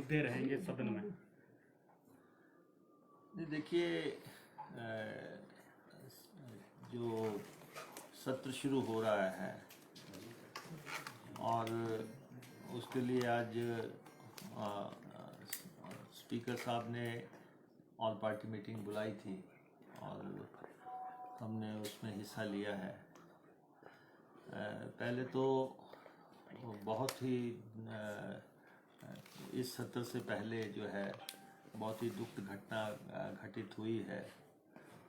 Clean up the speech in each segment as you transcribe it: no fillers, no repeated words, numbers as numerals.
मुद्दे रहेंगे सदन में? नहीं, देखिए, जो सत्र शुरू हो रहा है और उसके लिए आज स्पीकर साहब ने ऑल पार्टी मीटिंग बुलाई थी और हमने उसमें हिस्सा लिया है। पहले तो बहुत ही इस सत्र से पहले जो है बहुत ही दुख घटना घटित हुई है।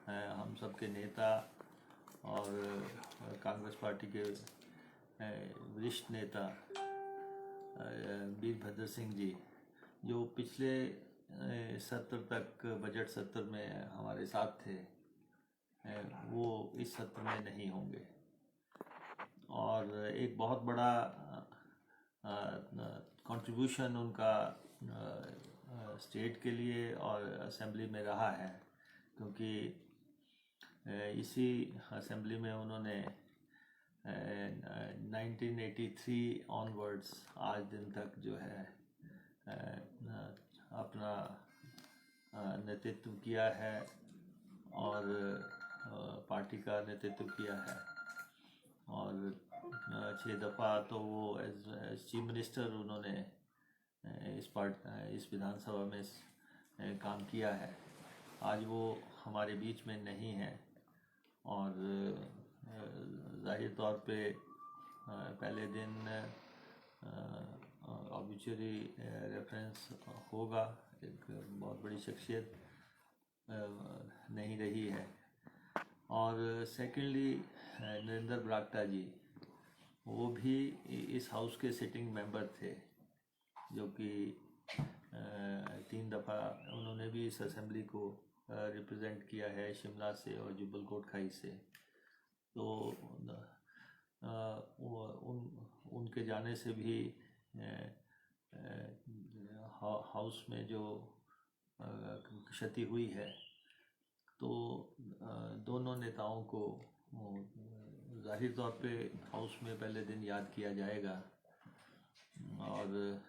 हम सबके नेता और कांग्रेस पार्टी के वरिष्ठ नेता वीरभद्र सिंह जी, जो पिछले सत्र तक बजट सत्र में हमारे साथ थे, वो इस सत्र में नहीं होंगे। और एक बहुत बड़ा कंट्रीब्यूशन उनका स्टेट के लिए और असेंबली में रहा है, क्योंकि इसी असेंबली में उन्होंने 1983 ऑनवर्ड्स आज दिन तक जो है अपना नेतृत्व किया है और पार्टी का नेतृत्व किया है। और 6 दफ़ा तो वो एज चीफ मिनिस्टर उन्होंने इस विधानसभा में काम किया है। आज वो हमारे बीच में नहीं है और जाहिर तौर पे पहले दिन ऑब्विचुअली रेफरेंस होगा। एक बहुत बड़ी शख्सियत नहीं रही है। और सेकेंडली नरेंद्र बरागटा जी, वो भी इस हाउस के सिटिंग मेंबर थे, जो कि 3 दफ़ा उन्होंने भी इस असेंबली को रिप्रेजेंट किया है, शिमला से और जुब्बल कोटखाई से। तो उनके जाने से भी हाउस में जो क्षति हुई है, तो दोनों नेताओं को जाहिर तौर पे हाउस में पहले दिन याद किया जाएगा। और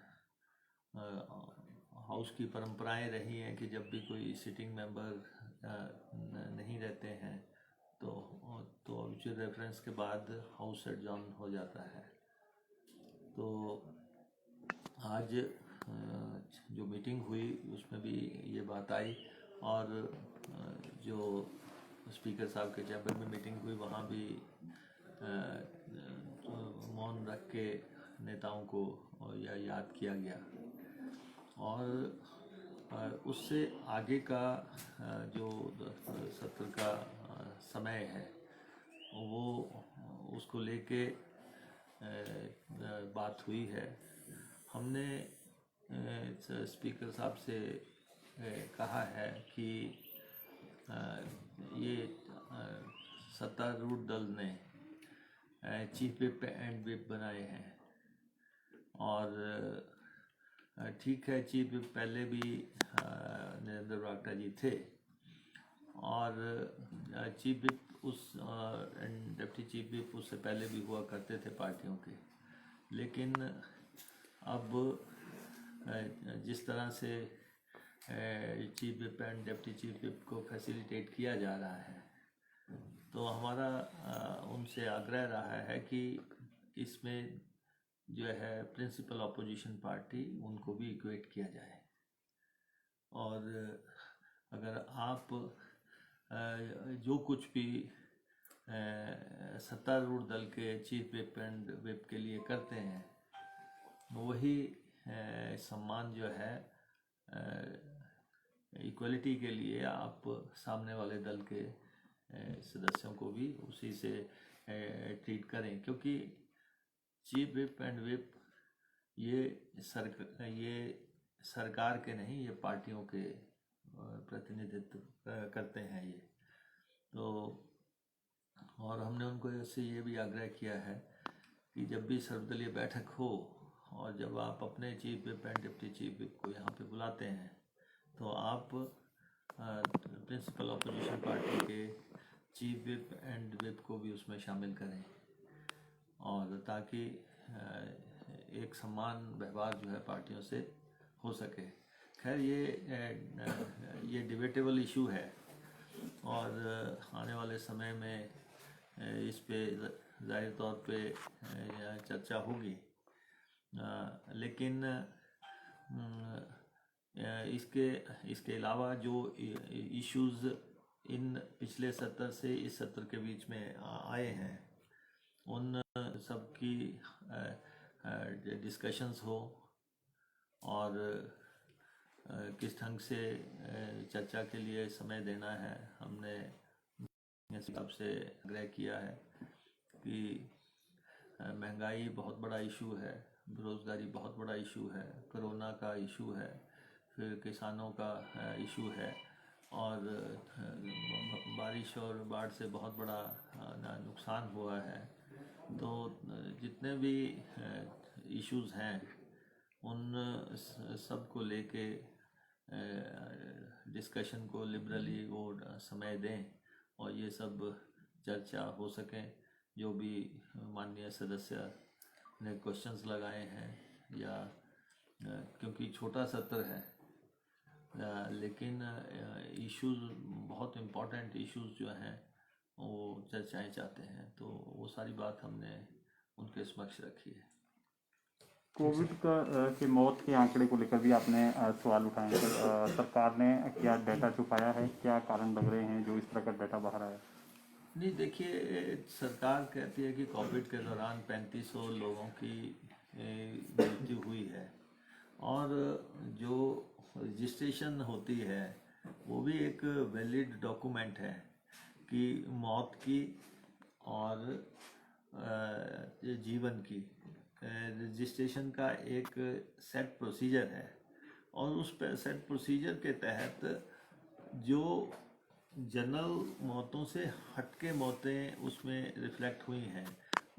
हाउस की परंपराएं रही हैं कि जब भी कोई सिटिंग मेंबर नहीं रहते हैं तो ऑब्वियसली रेफरेंस के बाद हाउस एडजॉर्न हो जाता है। तो आज जो मीटिंग हुई उसमें भी ये बात आई, और जो स्पीकर साहब के चैम्बर में मीटिंग हुई वहाँ भी मौन रख के नेताओं को याद किया गया। और उससे आगे का जो सत्र का समय है वो उसको लेके बात हुई है। हमने स्पीकर साहब से कहा है कि ये सत्तारूढ़ दल ने चीफ विप एंड विप बनाए हैं, और ठीक है, चीफ विप पहले भी नरेंद्र बरागटा जी थे और chief whip and deputy chief whip उससे पहले भी हुआ करते थे पार्टियों के। लेकिन अब जिस तरह से chief whip and deputy chief whip को फैसिलिटेट किया जा रहा है, तो हमारा उनसे आग्रह रहा है कि इसमें जो है प्रिंसिपल अपोजिशन पार्टी, उनको भी इक्वेट किया जाए। और अगर आप जो कुछ भी सत्तारूढ़ दल के चीफ विप एंड विप के लिए करते हैं, वही सम्मान जो है इक्वलिटी के लिए आप सामने वाले दल के सदस्यों को भी उसी से ट्रीट करें, क्योंकि चीफ विप एंड विप ये सरकार के नहीं, ये पार्टियों के प्रतिनिधित्व करते हैं ये। तो और हमने उनको इससे ये भी आग्रह किया है कि जब भी सर्वदलीय बैठक हो और जब आप अपने chief whip and deputy chief whip को यहाँ पे बुलाते हैं, तो आप प्रिंसिपल अपोजिशन पार्टी के चीफ विप एंड विप को भी उसमें शामिल करें, और ताकि एक समान व्यवहार जो है पार्टियों से हो सके। खैर ये डिबेटेबल इशू है और आने वाले समय में इस पे जाहिर तौर पे चर्चा होगी। लेकिन इसके अलावा जो इश्यूज़ इन पिछले सत्र से इस सत्र के बीच में आए हैं उन सब की डिस्कशंस हो और किस ढंग से चर्चा के लिए समय देना है। हमने इस हिसाब से आग्रह किया है कि महंगाई बहुत बड़ा इशू है, बेरोज़गारी बहुत बड़ा इशू है, कोरोना का इशू है, फिर किसानों का इशू है और बारिश और बाढ़ से बहुत बड़ा नुकसान हुआ है। तो जितने भी इश्यूज़ हैं उन सब को लेके डिस्कशन को लिबरली वो समय दें और ये सब चर्चा हो सके। जो भी माननीय सदस्य ने क्वेश्चंस लगाए हैं या क्योंकि छोटा सत्र है लेकिन इश्यूज़ बहुत इम्पोर्टेंट इश्यूज़ जो हैं वो चर्चाएं चाहते हैं, तो वो सारी बात हमने उनके समक्ष रखी है। कोविड के मौत के आंकड़े को लेकर भी आपने सवाल उठाए हैं। सरकार ने क्या डाटा छुपाया है, क्या कारण लग रहे हैं जो इस तरह का डाटा बाहर आया? नहीं, देखिए, सरकार कहती है कि कोविड के दौरान 3500 लोगों की मृत्यु हुई है और जो रजिस्ट्रेशन होती है वो भी एक वैलिड डॉक्यूमेंट है कि मौत की और जीवन की रजिस्ट्रेशन का एक सेट प्रोसीजर है और उस सेट प्रोसीजर के तहत जो जनरल मौतों से हटके मौतें उसमें रिफ्लेक्ट हुई हैं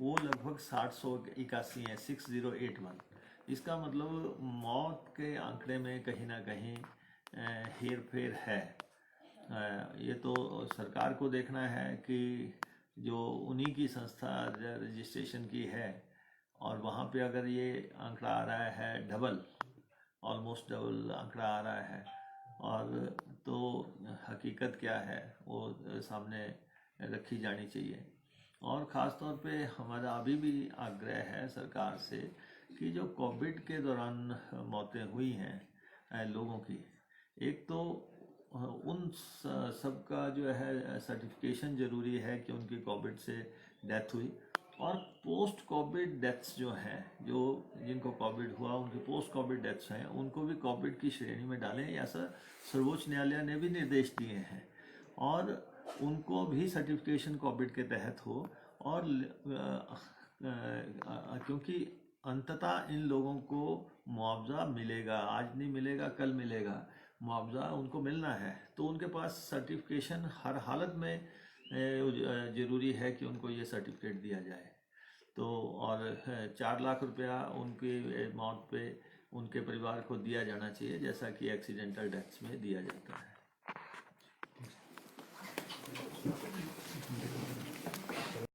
वो लगभग 781 हैं, 6081। इसका मतलब मौत के आंकड़े में कहीं ना कहीं हेर फेर है। ये तो सरकार को देखना है कि जो उन्हीं की संस्था रजिस्ट्रेशन की है और वहाँ पे अगर ये आंकड़ा आ रहा है डबल, ऑलमोस्ट डबल आंकड़ा आ रहा है और तो हकीकत क्या है वो सामने रखी जानी चाहिए। और ख़ास तौर पे हमारा अभी भी आग्रह है सरकार से कि जो कोविड के दौरान मौतें हुई हैं लोगों की, एक तो उन सब का जो है सर्टिफिकेशन ज़रूरी है कि उनकी कोविड से डेथ हुई और पोस्ट कोविड डेथ्स जो हैं, जो जिनको कोविड हुआ उनके पोस्ट कोविड डेथ्स हैं, उनको भी कोविड की श्रेणी में डालें। ऐसा सर्वोच्च न्यायालय ने भी निर्देश दिए हैं और उनको भी सर्टिफिकेशन कोविड के तहत हो और क्योंकि अंततः इन लोगों को मुआवजा मिलेगा, आज नहीं मिलेगा कल मिलेगा, मुआवजा उनको मिलना है, तो उनके पास सर्टिफिकेशन हर हालत में ज़रूरी है कि उनको ये सर्टिफिकेट दिया जाए। तो और 4 लाख रुपया उनकी मौत पे उनके परिवार को दिया जाना चाहिए जैसा कि एक्सीडेंटल डेथ्स में दिया जाता है।